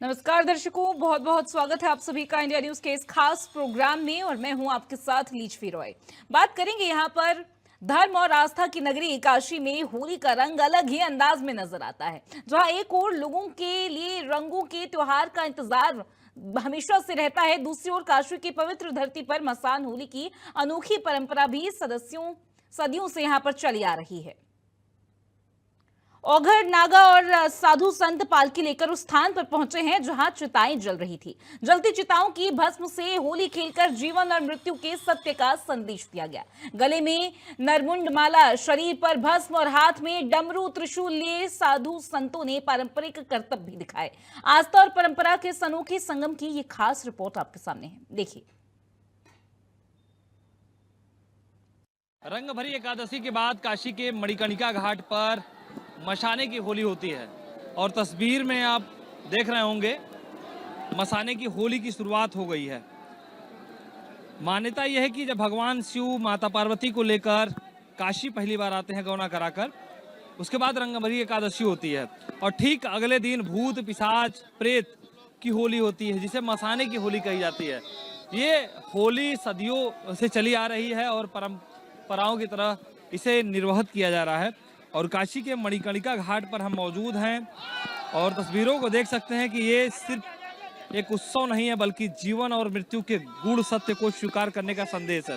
नमस्कार दर्शकों, बहुत बहुत स्वागत है आप सभी का इंडिया न्यूज के इस खास प्रोग्राम में। और मैं हूं आपके साथ लीचवी रॉय। बात करेंगे यहां पर धर्म और आस्था की नगरी काशी में होली का रंग अलग ही अंदाज में नजर आता है। जहां एक ओर लोगों के लिए रंगों के त्योहार का इंतजार हमेशा से रहता है, दूसरी ओर काशी की पवित्र धरती पर मसान होली की अनोखी परंपरा भी सदियों से यहां पर चली आ रही है। औघड़ नागा और साधु संत पालकी लेकर उस स्थान पर पहुंचे हैं जहां चिताएं जल रही थी। जलती चिताओं की भस्म से होली खेलकर जीवन और मृत्यु के सत्य का संदेश दिया गया। गले में नरमुंड माला, शरीर पर भस्म और हाथ में डमरू त्रिशूल लिए साधु संतों ने पारंपरिक करतब भी दिखाए। आस्था और परंपरा के इस अनोखे संगम की ये खास रिपोर्ट आपके सामने है, देखिए। रंगभरी एकादशी के बाद काशी के मणिकर्णिका घाट पर मसाने की होली होती है और तस्वीर में आप देख रहे होंगे मसाने की होली की शुरुआत हो गई है। मान्यता यह है कि जब भगवान शिव माता पार्वती को लेकर काशी पहली बार आते हैं गौना कराकर, उसके बाद रंगभरी एकादशी होती है और ठीक अगले दिन भूत पिशाच प्रेत की होली होती है जिसे मसाने की होली कही जाती है। ये होली सदियों से चली आ रही है और परंपराओं की तरह इसे निर्वहित किया जा रहा है। और काशी के मणिकर्णिका घाट पर हम मौजूद हैं और तस्वीरों को देख सकते हैं कि ये सिर्फ एक उत्सव नहीं है बल्कि जीवन और मृत्यु के गूढ़ सत्य को स्वीकार करने का संदेश है।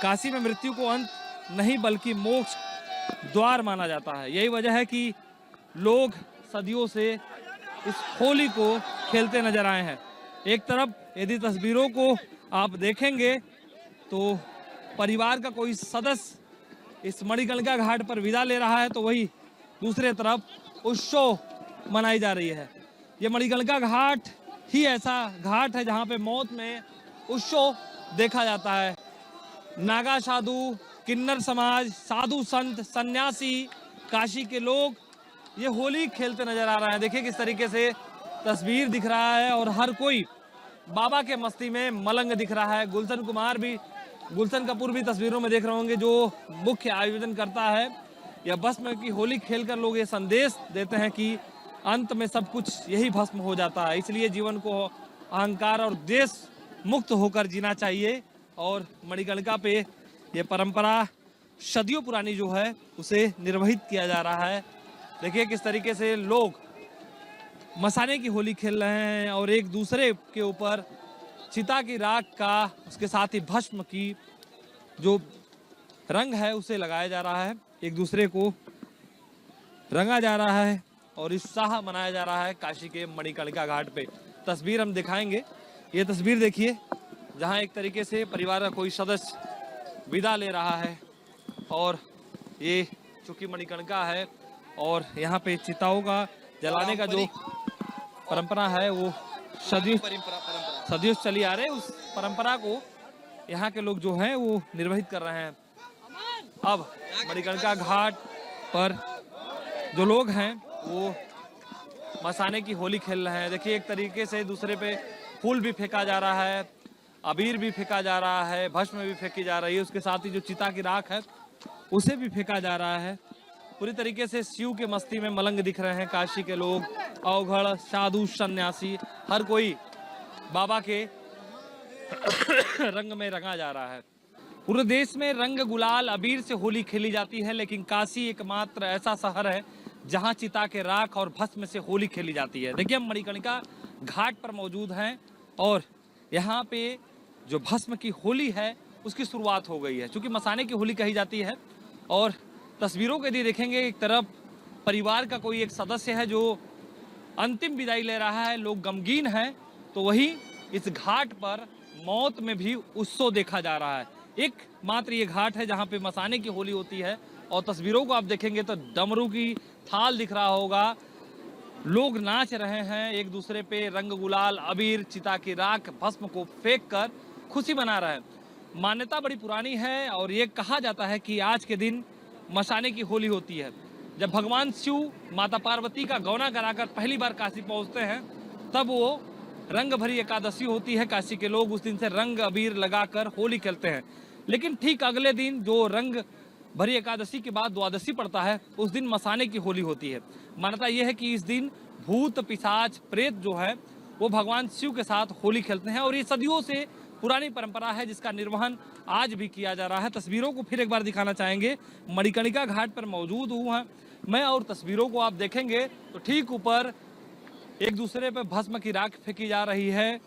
काशी में मृत्यु को अंत नहीं बल्कि मोक्ष द्वार माना जाता है। यही वजह है कि लोग सदियों से इस होली को खेलते नजर आए हैं। एक तरफ यदि तस्वीरों को आप देखेंगे तो परिवार का कोई सदस्य इस मणिकर्णिका घाट पर विदा ले रहा है, तो वही दूसरे तरफ उत्सव मनाई जा रही है। ये मणिकर्णिका घाट ही ऐसा घाट है जहाँ पे मौत में उत्सव देखा जाता है। नागा साधु, किन्नर समाज, साधु संत, सन्यासी, काशी के लोग ये होली खेलते नजर आ रहे हैं। देखिए किस तरीके से तस्वीर दिख रहा है और हर कोई बाबा के मस्ती में मलंग दिख रहा है। गुलशन कपूर भी तस्वीरों में देख रहे होंगे जो मुख्य आयोजन करता है। यह भस्म की होली खेलकर लोग ये संदेश देते हैं कि अंत में सब कुछ यही भस्म हो जाता है, इसलिए जीवन को अहंकार और देश मुक्त होकर जीना चाहिए। और मणिकर्णिका पे ये परंपरा सदियों पुरानी जो है उसे निर्वहित किया जा रहा है। देखिए किस तरीके से लोग मसाने की होली खेल रहे हैं और एक दूसरे के ऊपर चिता की राख का, उसके साथ ही भस्म की जो रंग है उसे लगाया जा रहा है, एक दूसरे को रंगा जा रहा है और उत्साह मनाया जा रहा है काशी के मणिकर्णिका घाट पे। तस्वीर हम दिखाएंगे, ये तस्वीर देखिए जहां एक तरीके से परिवार का कोई सदस्य विदा ले रहा है और ये चूंकि मणिकर्णिका है और यहाँ पे चिताओं का जलाने का जो परंपरा है वो सदियों से चली आ रही है। उस परंपरा को यहाँ के लोग जो हैं वो निर्वहित कर रहे हैं। अब मणिकर्णिका घाट पर जो लोग हैं वो मसाने की होली खेल रहे हैं। देखिए एक तरीके से दूसरे पे फूल भी फेंका जा रहा है, अबीर भी फेंका जा रहा है, भस्म भी फेंकी जा रही है, उसके साथ ही जो चिता की राख है उसे भी फेंका जा रहा है। पूरी तरीके से शिव के मस्ती में मलंग दिख रहे हैं काशी के लोग। अवघड़, साधु, सन्यासी, हर कोई बाबा के रंग में रंगा जा रहा है। पूरे देश में रंग गुलाल अबीर से होली खेली जाती है, लेकिन काशी एकमात्र ऐसा शहर है जहां चिता के राख और भस्म से होली खेली जाती है। देखिए हम मणिकर्णिका घाट पर मौजूद हैं और यहाँ पे जो भस्म की होली है उसकी शुरुआत हो गई है, क्योंकि मसाने की होली कही जाती है। और तस्वीरों के लिए देखेंगे एक तरफ परिवार का कोई एक सदस्य है जो अंतिम विदाई ले रहा है, लोग गमगीन हैं, तो वही इस घाट पर मौत में भी उत्सव देखा जा रहा है। एक मात्र ये घाट है जहाँ पे मसाने की होली होती है और तस्वीरों को आप देखेंगे तो डमरू की थाल दिख रहा होगा, लोग नाच रहे हैं, एक दूसरे पे रंग गुलाल अबीर चिता की राख भस्म को फेंक कर खुशी मना रहे हैं। मान्यता बड़ी पुरानी है और ये कहा जाता है कि आज के दिन मसाने की होली होती है। जब भगवान शिव माता पार्वती का गौना कराकर पहली बार काशी पहुंचते हैं तब वो रंग भरी एकादशी होती है। काशी के लोग उस दिन से रंग अबीर लगाकर होली खेलते हैं, लेकिन ठीक अगले दिन जो रंग भरी एकादशी के बाद द्वादशी पड़ता है उस दिन मसाने की होली होती है। मान्यता यह है कि इस दिन भूत पिशाच प्रेत जो है वो भगवान शिव के साथ होली खेलते हैं और ये सदियों से पुरानी परंपरा है जिसका निर्वहन आज भी किया जा रहा है। तस्वीरों को फिर एक बार दिखाना चाहेंगे। मणिकर्णिका घाट पर मौजूद हूँ मैं और तस्वीरों को आप देखेंगे तो ठीक ऊपर एक दूसरे पर भस्म की राख फेंकी जा रही है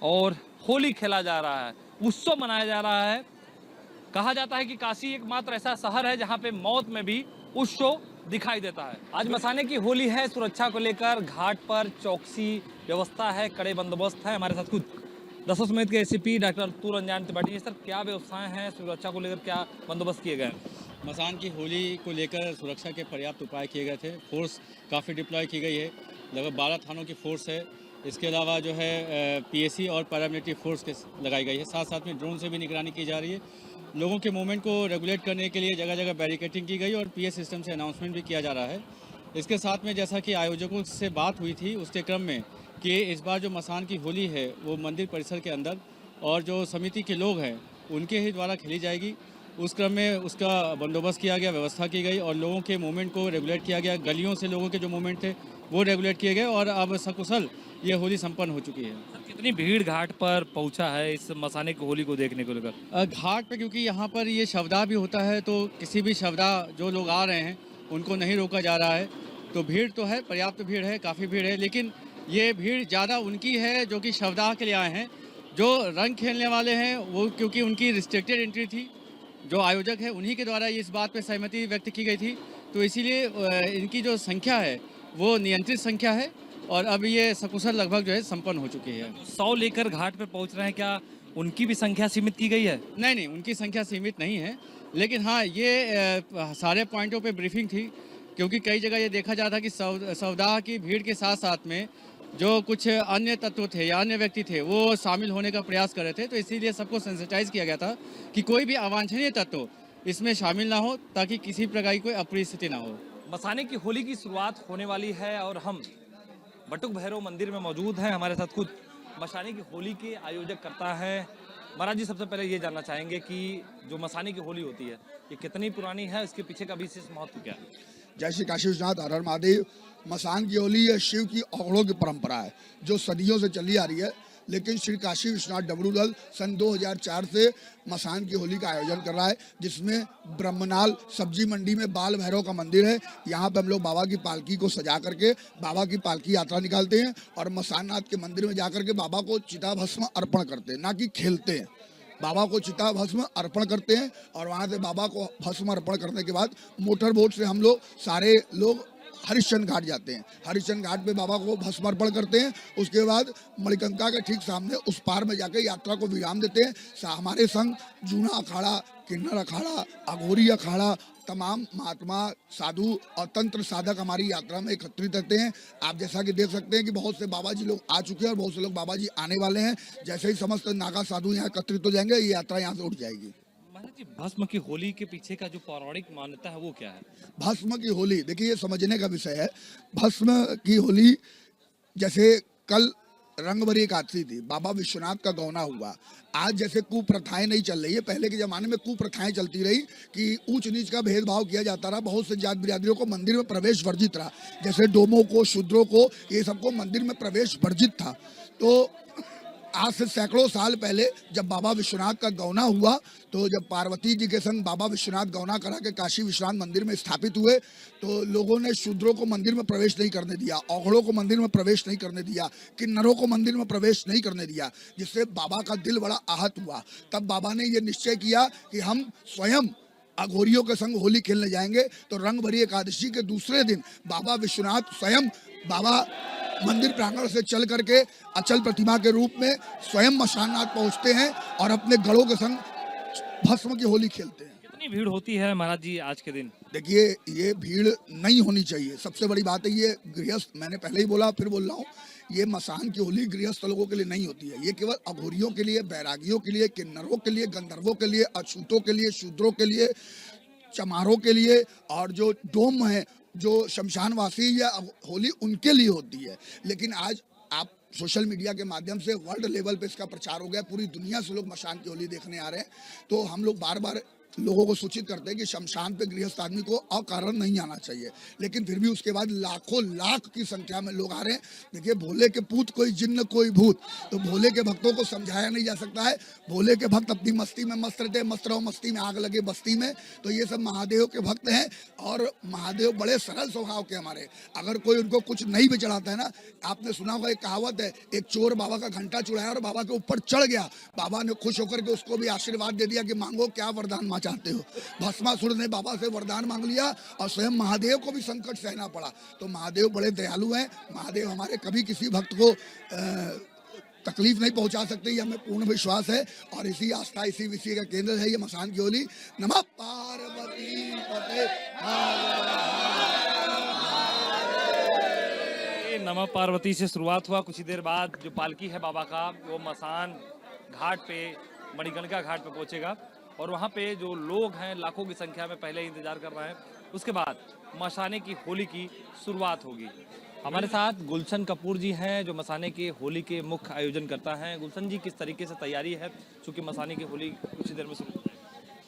और होली खेला जा रहा है, उत्सव मनाया जा रहा है। कहा जाता है कि काशी एकमात्र ऐसा शहर है जहां पे मौत में भी उत्सव दिखाई देता है। आज मसाने की होली है, सुरक्षा को लेकर घाट पर चौकसी व्यवस्था है, कड़े बंदोबस्त है। हमारे साथ खुद दसों समेत के ACP doctor Atul Ranjan Tripathi. Sir, क्या व्यवस्थाएं हैं, सुरक्षा को लेकर क्या बंदोबस्त किए गए हैं? मसान की होली को लेकर सुरक्षा के पर्याप्त उपाय किए गए थे। फोर्स काफ़ी डिप्लॉय की गई है, लगभग 12 थानों की फोर्स है। इसके अलावा जो है पीएसी और पैरामिलिट्री फोर्स के लगाई गई है। साथ साथ में ड्रोन से भी निगरानी की जा रही है। लोगों के मूवमेंट को रेगुलेट करने के लिए जगह जगह बैरिकेटिंग की गई और पीएस सिस्टम से अनाउंसमेंट भी किया जा रहा है। इसके साथ में जैसा कि आयोजकों से बात हुई थी उसके क्रम में कि इस बार जो मसान की होली है वो मंदिर परिसर के अंदर और जो समिति के लोग हैं उनके ही द्वारा खेली जाएगी। उस क्रम में उसका बंदोबस्त किया गया, व्यवस्था की गई और लोगों के मूवमेंट को रेगुलेट किया गया। गलियों से लोगों के जो मूवमेंट थे वो रेगुलेट किए गए और अब सकुशल ये होली संपन्न हो चुकी है। कितनी भीड़ घाट पर पहुंचा है इस मसाने की होली को देखने को लेकर? घाट पे क्योंकि यहाँ पर ये शवदाह भी होता है तो किसी भी शवदाह जो लोग आ रहे हैं उनको नहीं रोका जा रहा है। तो भीड़ तो है, पर्याप्त भीड़ है, काफ़ी भीड़ है, लेकिन ये भीड़ ज़्यादा उनकी है जो कि शवदाह के लिए आए हैं। जो रंग खेलने वाले हैं वो क्योंकि उनकी रिस्ट्रिक्टेड एंट्री थी, जो आयोजक है उन्हीं के द्वारा इस बात पे सहमति व्यक्त की गई थी, तो इसीलिए इनकी जो संख्या है वो नियंत्रित संख्या है और अब ये सकुशल लगभग जो है संपन्न हो चुकी है। 100 लेकर घाट पे पहुंच रहे हैं, क्या उनकी भी संख्या सीमित की गई है? नहीं, उनकी संख्या सीमित नहीं है, लेकिन हाँ ये सारे पॉइंटों पे ब्रीफिंग थी क्योंकि कई जगह ये देखा जा रहा था कि सवदाह की भीड़ के साथ साथ में जो कुछ अन्य तत्व थे या अन्य व्यक्ति थे वो शामिल होने का प्रयास कर रहे थे। तो इसीलिए सबको सेंसिटाइज किया गया था कि कोई भी अवांछनीय तत्व इसमें शामिल ना हो ताकि किसी प्रकार की कोई अप्रिय स्थिति ना हो। मसाने की होली की शुरुआत होने वाली है और हम बटुक भैरव मंदिर में मौजूद हैं। हमारे साथ खुद मसाने की होली के आयोजक करता है महाराज जी। सबसे पहले ये जानना चाहेंगे कि जो मसाने की होली होती है ये कितनी पुरानी है, इसके पीछे का विशेष महत्व क्या है? जय श्री काशी विश्वनाथ, हर हर महादेव। मसान की होली यह शिव की औगड़ों की परंपरा है जो सदियों से चली आ रही है, लेकिन श्री काशी विश्वनाथ डमरू दल सन 2004 से मसान की होली का आयोजन कर रहा है, जिसमें ब्रह्मनाल सब्जी मंडी में बाल भैरव का मंदिर है। यहाँ पे हम लोग बाबा की पालकी को सजा करके बाबा की पालकी यात्रा निकालते हैं और मसाननाथ के मंदिर में जाकर के बाबा को चिता भस्म अर्पण करते हैं, ना कि खेलते हैं। बाबा को चिता भस्म अर्पण करते हैं और वहाँ से बाबा को भस्म अर्पण करने के बाद मोटर बोट से हम लोग सारे लोग हरिश्चंद्र घाट जाते हैं। हरिश्चंद्र घाट पे बाबा को भस्म अर्पण करते हैं। उसके बाद मणिकंका के ठीक सामने उस पार में जाकर यात्रा को विराम देते हैं। हमारे संग जूना अखाड़ा, किन्नर अखाड़ा, अघोरी अखाड़ा, तमाम महात्मा साधु और तंत्र साधक हमारी यात्रा में एकत्रित रहते हैं। आप जैसा कि देख सकते हैं कि बहुत से बाबा जी लोग आ चुके हैं और बहुत से लोग बाबा जी आने वाले हैं। जैसे ही समस्त नागा साधु यहाँ एकत्रित हो जाएंगे ये यात्रा यहाँ से उठ जाएगी। महाराज जी, भस्म की होली के पीछे का जो पौराणिक मान्यता है वो क्या है? भस्म की होली देखिए ये समझने का विषय है। भस्म की होली जैसे कल रंगभरी एकादशी थी, बाबा विश्वनाथ का गौना हुआ। आज जैसे कुप्रथाएं नहीं चल रही है, पहले के जमाने में कुप्रथाएं चलती रही कि ऊंच नीच का भेदभाव किया जाता रहा। बहुत से जात बिरादरियों को मंदिर में प्रवेश वर्जित रहा, जैसे डोमों को, शूद्रों को, ये सबको मंदिर में प्रवेश वर्जित था। तो आज से सैकड़ों साल पहले जब बाबा विश्वनाथ का गौना हुआ, तो जब पार्वती जी के संग बाबा विश्वनाथ गौना करा के काशी विश्वनाथ मंदिर में स्थापित हुए, तो लोगों ने शूद्रों को मंदिर में प्रवेश नहीं करने दिया, औघड़ों को मंदिर में प्रवेश नहीं करने दिया, किन्नरों को मंदिर में प्रवेश नहीं करने दिया, जिससे बाबा का दिल बड़ा आहत हुआ। तब बाबा ने ये निश्चय किया कि हम स्वयं अघोरियों के संग होली खेलने जाएंगे। तो रंग भरी एकादशी के दूसरे दिन बाबा विश्वनाथ स्वयं बाबा मंदिर प्रांगण से चल करके अचल प्रतिमा के रूप में स्वयं मशाननाथ पहुंचते हैं और अपने गढ़ों के संग भस्म की होली खेलते हैं। कितनी भीड़ होती है महाराज जी आज के दिन? देखिए ये भीड़ नहीं होनी चाहिए। सबसे बड़ी बात है ये गृहस्थ, मैंने पहले ही बोला फिर बोल रहा हूँ, ये मसान की होली गृहस्थ लोगों के लिए नहीं होती है। ये केवल अघोरियों के लिए, बैरागियों के लिए, किन्नरों के लिए, गंधर्वों के लिए, अछूतों के लिए, शूद्रों के लिए, चमारों के लिए और जो डोम है, जो शमशानवासी या होली उनके लिए होती है। लेकिन आज आप सोशल मीडिया के माध्यम से वर्ल्ड लेवल पे इसका प्रचार हो गया, पूरी दुनिया से लोग मसान की होली देखने आ रहे हैं। तो हम लोग बार बार लोगों को सूचित करते हैं कि शमशान पे गृहस्थ आदमी को अकारण नहीं आना चाहिए, लेकिन फिर भी उसके बाद लाखों लाख की संख्या में लोग आ रहे हैं। देखिए, भोले के पूत कोई जिन्न कोई भूत, तो भोले के भक्तों को समझाया नहीं जा सकता है। भोले के भक्त अपनी मस्ती में मस्त रहते हैं, मस्त रहो मस्ती में आग लगे बस्ती में। तो ये सब महादेव के भक्त हैं और महादेव बड़े सरल स्वभाव के हमारे। अगर कोई उनको कुछ नहीं भी चढ़ाता है ना, आपने सुना होगा एक कहावत है, एक चोर बाबा का घंटा चुराया और बाबा के ऊपर चढ़ गया, बाबा ने खुश होकर के उसको भी आशीर्वाद दे दिया कि मांगो क्या वरदान चाहते हो। भस्मासुर ने बाबा से वरदान मांग लिया और स्वयं महादेव को भी संकट सहना पड़ा। तो महादेव बड़े दयालु हैं। महादेव हमारे कभी किसी भक्त को तकलीफ नहीं पहुंचा सकते, ये हमें पूर्ण विश्वास है। और इसी आस्था इसी विषय का केंद्र है ये मसान की होली। नमः पार्वती पते नमः पार्वती से शुरुआत हुआ। कुछ ही देर बाद जो पालकी है बाबा का वो मसान घाट पे, मणिकर्णिका घाट पे पहुंचेगा और वहाँ पे जो लोग हैं लाखों की संख्या में पहले ही इंतजार कर रहे हैं। उसके बाद मसाने की होली की शुरुआत होगी। हमारे साथ गुलशन कपूर जी हैं जो मसाने की होली के मुख्य आयोजन करता है। गुलशन जी, किस तरीके से तैयारी है, क्योंकि मसाने की होली कुछ ही देर में शुरू?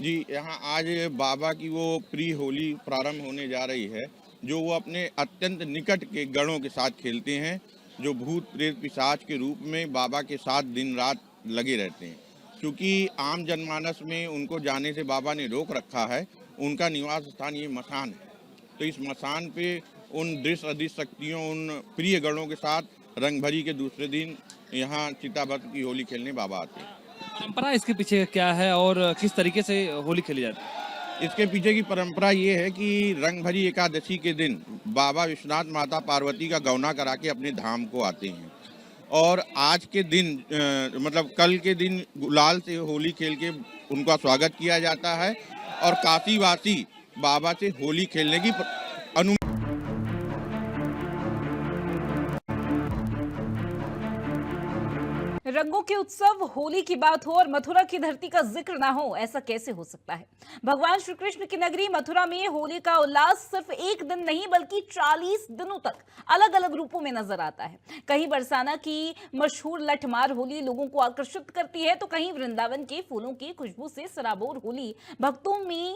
जी, यहाँ आज बाबा की वो प्री होली प्रारंभ होने जा रही है, जो वो अपने अत्यंत निकट के गणों के साथ खेलते हैं, जो भूत प्रेत पिशाच के रूप में बाबा के साथ दिन रात लगे रहते हैं। क्योंकि आम जनमानस में उनको जाने से बाबा ने रोक रखा है, उनका निवास स्थान ये मसान है। तो इस मसान पे उन दृश्य अदृश्य शक्तियों, उन प्रिय गणों के साथ रंगभरी के दूसरे दिन यहाँ चिताभस्म की होली खेलने बाबा आते हैं। परंपरा इसके पीछे क्या है और किस तरीके से होली खेली जाती है? इसके पीछे की परंपरा ये है कि रंगभरी एकादशी के दिन बाबा विश्वनाथ माता पार्वती का गौना करा के अपने धाम को आते हैं और आज के दिन मतलब कल के दिन गुलाल से होली खेल के उनका स्वागत किया जाता है और काशीवासी बाबा से होली खेलने की अनुमति। रंगों के उत्सव होली की बात हो और मथुरा की धरती का जिक्र ना हो, ऐसा कैसे हो सकता है। भगवान श्री कृष्ण की नगरी मथुरा में होली का उल्लास सिर्फ एक दिन नहीं बल्कि 40 दिनों तक अलग अलग रूपों में नजर आता है। कहीं बरसाना की मशहूर लठमार होली लोगों को आकर्षित करती है, तो कहीं वृंदावन के फूलों की खुशबू से सराबोर होली भक्तों में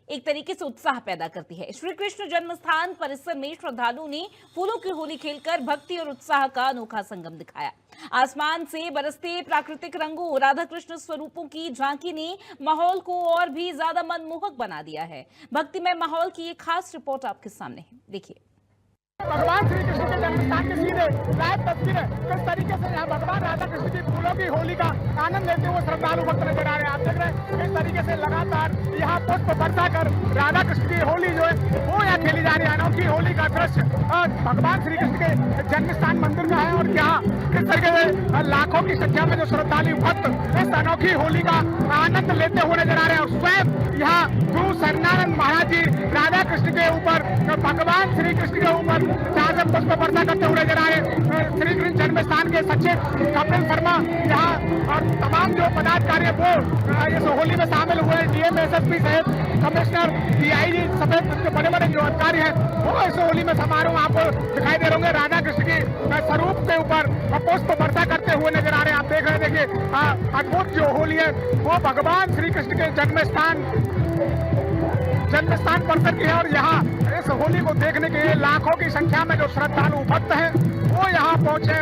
एक तरीके से उत्साह पैदा करती है। श्री कृष्ण जन्म स्थान परिसर में श्रद्धालुओं ने फूलों की होली खेलकर भक्ति और उत्साह का अनोखा संगम दिखाया। आसमान से बरसते प्राकृतिक रंगों, राधा कृष्ण स्वरूपों की झांकी ने माहौल को और भी ज्यादा मनमोहक बना दिया है। भक्तिमय माहौल की एक खास रिपोर्ट आपके सामने है, देखिए। भगवान श्री कृष्ण के जन्मस्थान की सीधे लाइव तस्वीर है। किस तरीके से यहाँ भगवान राधा कृष्ण की फूलों की होली का आनंद लेते हुए श्रद्धालु भक्त नजर आ रहे हैं। आप देख रहे हैं किस तरीके से लगातार यहाँ पुष्प बरसा कर राधा कृष्ण की होली जो है वो यहाँ खेली जा रही है। अनोखी होली का दृश्य भगवान श्री कृष्ण के जन्मस्थान मंदिर का है और यहाँ किस तरीके से लाखों की संख्या में जो श्रद्धालु भक्त इस अनोखी होली का आनंद लेते हुए नजर आ रहे हैं। और स्वयं यहाँ गुरु सत्यनारायण महाराज जी राधा कृष्ण के ऊपर, भगवान श्री कृष्ण के ऊपर पुष्प वर्षा करते हुए नजर आ रहे हैं। श्री कृष्ण जन्म स्थान के सचिव कपिल शर्मा यहाँ और तमाम जो पदाधिकारी है वो इस होली में शामिल हुए। डीएम एसएसपी सहित कमिश्नर डीआईजी समेत बड़े बड़े जो अधिकारी हैं वो इस होली में समारोह आपको दिखाई दे रहे होंगे। राधा कृष्ण की स्वरूप के ऊपर पुष्प वर्षा करते हुए नजर आ रहे हैं। आप देख रहे हैं, देखिए अद्भुत जो होली है वो भगवान श्री कृष्ण के जन्मस्थान परिसर की है। और यहाँ इस होली को देखने के लिए लाखों की संख्या में जो श्रद्धालु भक्त हैं वो यहाँ पहुंचे।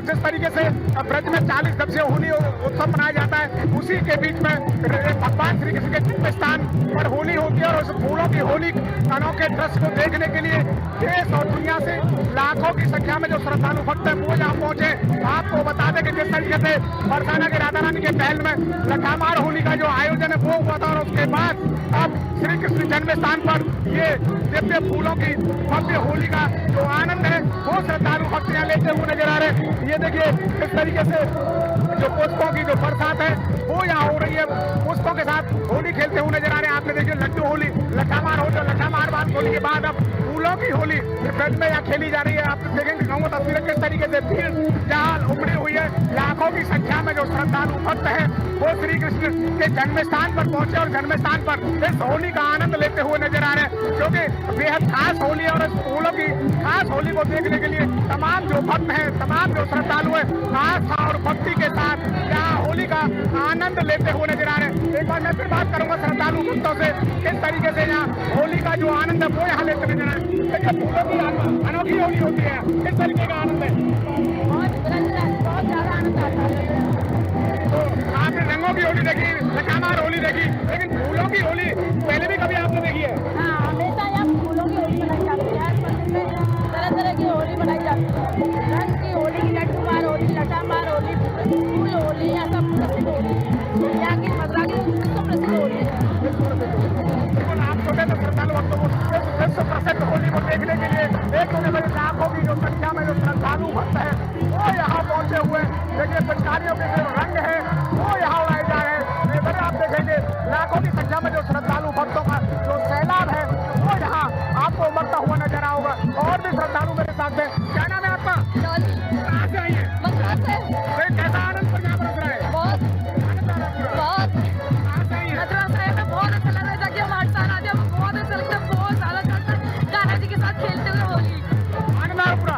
जिस तरीके से ब्रज में 40 दिवसीय होली उत्सव मनाया जाता है, उसी के बीच में भगवान श्री कृष्ण के जन्म स्थान पर होली होती है। और उस फूलों की होली अनोखे दृश्य को देखने के लिए देश और दुनिया से लाखों की संख्या में जो श्रद्धालु भक्त हैं वो यहाँ पहुंचे। आपको बता दें कि जिस तरीके से बरसाना के राधा रानी के महल में लठामार होली का जो आयोजन है वो हुआ था और उसके बाद अब श्री कृष्ण जन्म स्थान पर ये दिव्य फूलों की भव्य होली का जो आनंद है वो श्रद्धालु भक्त यहाँ लेते हुए नजर आ रहे हैं। ये देखिए इस तरीके से जो पुष्पों की जो बरसात है वो यहाँ हो रही है। पुष्पों के साथ होली खेलते हुए नजर आ रहे हैं। आपने देखिए लड्डू होली, लठामार हो, जो लठामार बाद होली के बाद अब फूलों की होली ब्रज में यहाँ खेली जा रही है। आप देखेंगे कहूँगा तस्वीरें किस तरीके से भीड़ जहाँ उमड़ी हुई है। लाखों की संख्या में जो श्रद्धालु भक्त है वो श्री कृष्ण के जन्म स्थान पर पहुंचे और जन्म स्थान पर इस होली का आनंद लेते हुए नजर आ रहे हैं, क्योंकि बेहद खास होली है। और इस फूलों की खास होली को देखने के लिए तमाम जो भक्त हैं, तमाम जो श्रद्धालु है आस्था और भक्ति के साथ यहाँ होली का आनंद लेते हुए नजर आ रहे हैं। एक बार मैं फिर बात करूंगा श्रद्धालु भक्तों से, किस तरीके से यहाँ होली का जो आनंद है वो यहाँ लेते नजर आ रहे हैं। देखिए फूलों की अनोखी होली होती है, किस तरीके का आनंद है? बहुत ज्यादा आनंद आता है। तो आपने रंगों की होली देखी, लकामार होली देखी, लेकिन फूलों की होली पहले भी कभी आपने देखी है? हाँ, हमेशा यहाँ फूलों की होली मनाई जाती है। इस मंदिर में तरह तरह की होली मनाई जाती है। रंग की होली, लड्डू मार होली, लटामार होली, फूल होली, यहाँ सब प्रसिद्ध होली है। यहाँ की मथुरा की विश्व प्रसिद्ध होली है। बिल्कुल, आप छोटे से श्रद्धालु भक्तों को विश्व प्रसिद्ध होली को देखने के लिए एक होने वाले लाखों की जो संख्या में जो श्रद्धालु भक्त है वो यहाँ पहुंचे हुए। देखिए पिचकारियों के जो रंग है वो यहाँ उड़ाए जा रहे हैं। इधर आप देखेंगे लाखों की संख्या में जो श्रद्धालु भक्तों का जो सैलाब है वो यहाँ आपको उमड़ता हुआ नजर आओगा। और भी श्रद्धालु मेरे साथ है। क्या नाम है आपका? कहाँ से आई है? मथुरा से कैसा आनंद पर यहाँ बरस रहा है? बहुत आनंद आ रहा है पूरा? बहुत कहाँ से आई है? मथुरा से हमें बहुत अच्छा लग रहा है कि हम 8 साल आते हैं। बहुत अच्छा लगता है, बहुत ज्यादा करता गाना जी के साथ खेलते हुए होली। आनंद आ रहा है पूरा?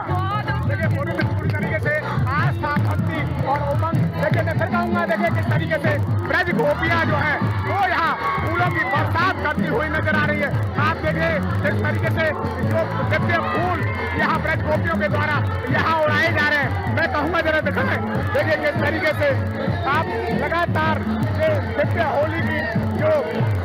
देखिए होली में पूरी तरीके से आस्था, भक्ति और उमंग। देखिए मैं फिर कहूँगा, देखिए किस तरीके से ब्रज गोपियाँ जो है वो यहाँ फूलों की बरसात करती हुई नजर आ रही है। आप देखिए इस तरीके से जो दिव्य फूल यहाँ ब्रज गोपियों के द्वारा यहाँ उड़ाए जा रहे हैं। मैं कहूँगा जरा दिखाएं, देखिए किस तरीके से आप लगातार ये दिव्य होली की जो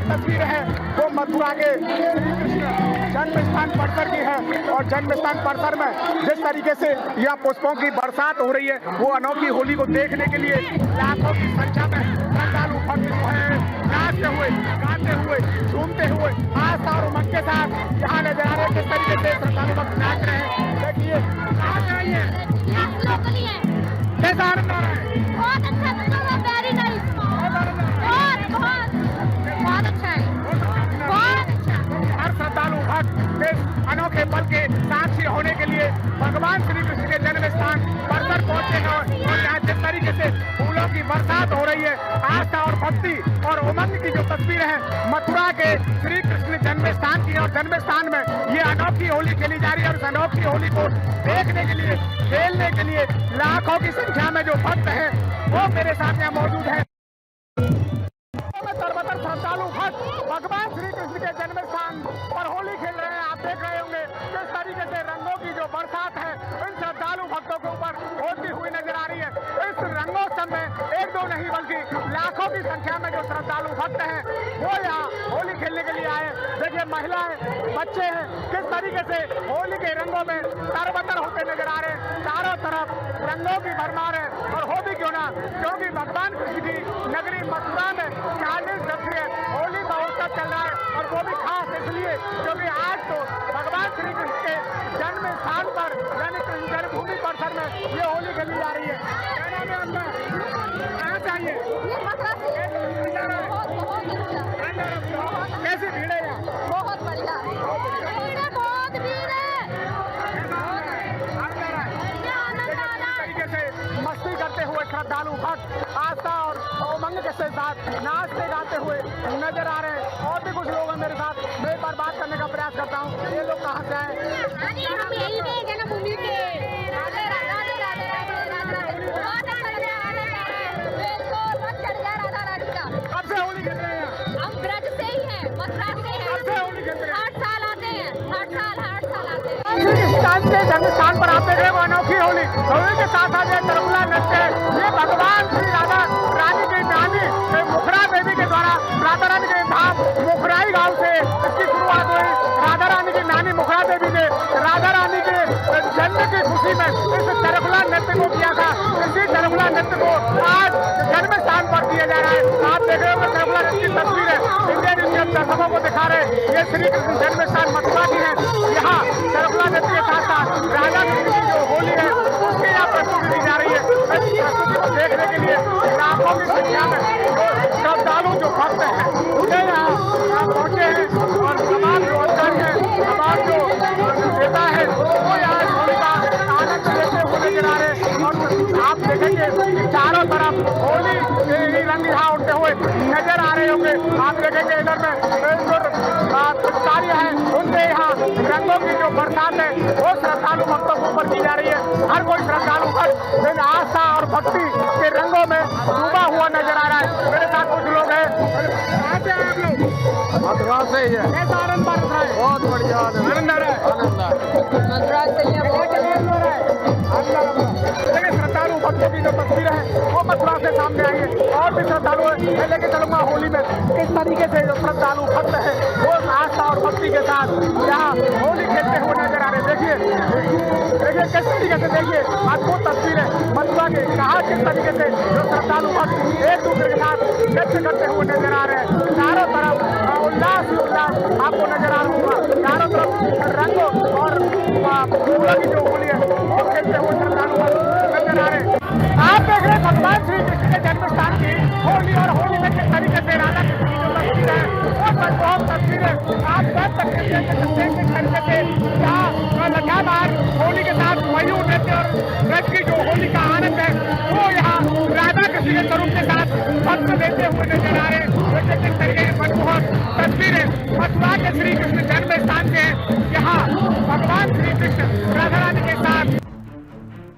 तस्वीर है वो मथुरा के श्री कृष्ण जन्म स्थान परिसर की है। और जन्म स्थान परिसर में जिस तरीके से यहाँ पुष्पों की बरसात हो रही है वो अनोखी होली को देखने के लिए लाखों की संख्या में श्रद्धालु भक्त जो है नाचते हुए, गाते हुए, झूमते हुए आस्था और उमंग के साथ यहाँ नजर आ रहे हैं। किस तरीके से श्रद्धालु भक्त नाच रहे हैं। देखिए कहाँ से आई है? लोकली है। कैसा आनंद आ रहा है? बहुत अच्छा, वेरी नाइस। बहुत बहुत बहुत अच्छा है, बहुत अच्छा। हर श्रद्धालु भक्त इस अनोखे पल के साक्षी होने के लिए भगवान श्री कृष्ण के जन्म स्थान परिसर पहुंचे हैं। और यहाँ जिस तरीके से फूलों की बरसात हो रही है, आस्था और भक्ति और उमंग की जो तस्वीर है मथुरा के श्री कृष्ण जन्म स्थान की, और जन्म स्थान में ये अनोखी होली खेली जा रही है। और इस अनोखी होली को देखने के लिए, खेलने के लिए लाखों की संख्या में जो भक्त है वो मेरे साथ यहाँ मौजूद है। सर्वत्र श्रद्धालु भक्त भगवान श्री कृष्ण के जन्म स्थान पर होली खेल रहे हैं। आप देख रहे होंगे किस तरीके से रंगों की जो बरसात है इन श्रद्धालु भक्तों के ऊपर होती हुई नजर आ रही है। इस रंगोत्सव में एक दो नहीं बल्कि लाखों की संख्या में जो श्रद्धालु भक्त हैं वो यहाँ होली खेलने के लिए आए। देखिए महिलाएं, बच्चे हैं, किस तरीके से होली के रंगों में तरबतर होते नजर आ रहे हैं। चारों तरफ रंगों की भरमार है। और हो भी क्यों ना, क्योंकि भगवान कृष्ण की नगरी मथुरा में 40 जब से होली महोत्सव चल रहा है। और वो भी खास इसलिए क्योंकि आज तो भगवान श्री कृष्ण के जन्म स्थान पर यानी कृष्ण जन्मभूमि परिसर में ये होली खेली जा रही है। क्या नाम है आपका? कहाँ से आइए? कैसी भीड़ है यहाँ? बहुत बढ़िया, बहुत भीड़ है। तरीके से मस्ती करते हुए श्रद्धालु भक्त आस्था और उमंग के साथ नाचते गाते हुए नजर आ रहे हैं। और भी कुछ लोग हैं मेरे साथ, मैं एक बार बात करने का प्रयास करता हूँ। ये लोग कहाँ से आए? हम यही थे जन्मभूमि के। राधे राधे राधे राधे राधे। बहुत अच्छा लग रहा है, बिल्कुल मत चढ़ गया राधा रानी का। कब से होली खेल रहे हैं? हम ब्रज से ही हैं, मथुरा से हैं। कब से होली खेल रहे हैं? 8 साल आते हैं, 8 साल आते हैं। के जन्म स्थान पर आप देख रहे हैं वो अनोखी होली। होली के साथ साथ ये तरकुला नृत्य है। ये भगवान श्री राधा रानी की नानी मुखरा देवी के द्वारा राधा रानी के धाम मुखराई गांव से इसकी शुरुआत हुई। राधा रानी की नानी मुखरा देवी ने राधा रानी के जन्म की खुशी में इस तरकुला नृत्य को किया था। इसी तरकुला नृत्य को आज जन्म स्थान पर किया जा रहा है। आप देख रहे हो तरकुला नृत्य की तस्वीर है, इंडिया न्यूज दर्शकों को दिखा रहे हैं। ये श्री कृष्ण जन्म स्थान मथुरा की है। यहाँ तरकुला नृत्य के साथ साथ राधा कृष्ण की जो होली है उसकी यहाँ प्रस्तुति दी जा रही है। इस प्रस्तुति को देखने के लिए लाखों की संख्या में श्रद्धालु जो भक्त हैं उन्हें यहाँ पहुंचे हैं। और तमाम जो अधिकारी है, तमाम जो नेता है वो यहाँ इस होली का आनंद लेते हुए नजर आ रहे हैं। और आप देखेंगे चारों तरफ होली के ही रंग यहाँ उठते हुए नजर आ रहे होंगे। आप देखेंगे इधर में जो कार्य है उनसे यहाँ रंगों की जो बरसात है वो श्रद्धालु भक्तों के ऊपर की जा रही है। हर कोई श्रद्धालु भक्त इन आस्था और भक्ति के रंगों में डूबा हुआ रही है। कैसा आनंद बरस रहा है? बहुत बढ़िया आनंद आ रहा है। आनंद आ रहा है। लेकिन श्रद्धालु भक्तों की जो तस्वीरें हैं वो मथुरा से सामने आई है। और भी श्रद्धालु है, मैं लेके चलूंगा होली में किस तरीके से जो श्रद्धालु भक्त है वो आस्था और भक्ति के साथ यहाँ होली खेलते हुए नजर आ रहे हैं। देखिए किस तरीके से, देखिए अद्भुत तस्वीरें मथुरा के, कहा किस तरीके से जो श्रद्धालु भक्त एक दूसरे के साथ नृत्य करते हुए नजर आ रहे हैं। चारों तरफ उल्लास ही उल्लास आपको नजर आ रहा होगा। चारों तरफ रंगों और फूलों की जो होली है वो खेलते हुए श्रद्धालु नजर आ रहे हैं। आप देख रहे हैं भगवान श्री कृष्ण के जन्म स्थान की होली, और होली में किस तरीके से राधा कृष्ण की जो तस्वीर है वो मनमोहक तस्वीर है। आप देख सकते हैं किस तरीके से यहाँ लगातार होली के साथ मयूर नृत्य और ब्रज की जो होली का आनंद है वो यहाँ राधा कृष्ण के स्वरूप के साथ भक्त देते हुए नजर आ रहे हैं। जैसे किस तरीके की मनमोहक तस्वीरें मथुरा के श्री कृष्ण जन्म स्थान से है। यहाँ भगवान श्री कृष्ण राधा रानी के साथ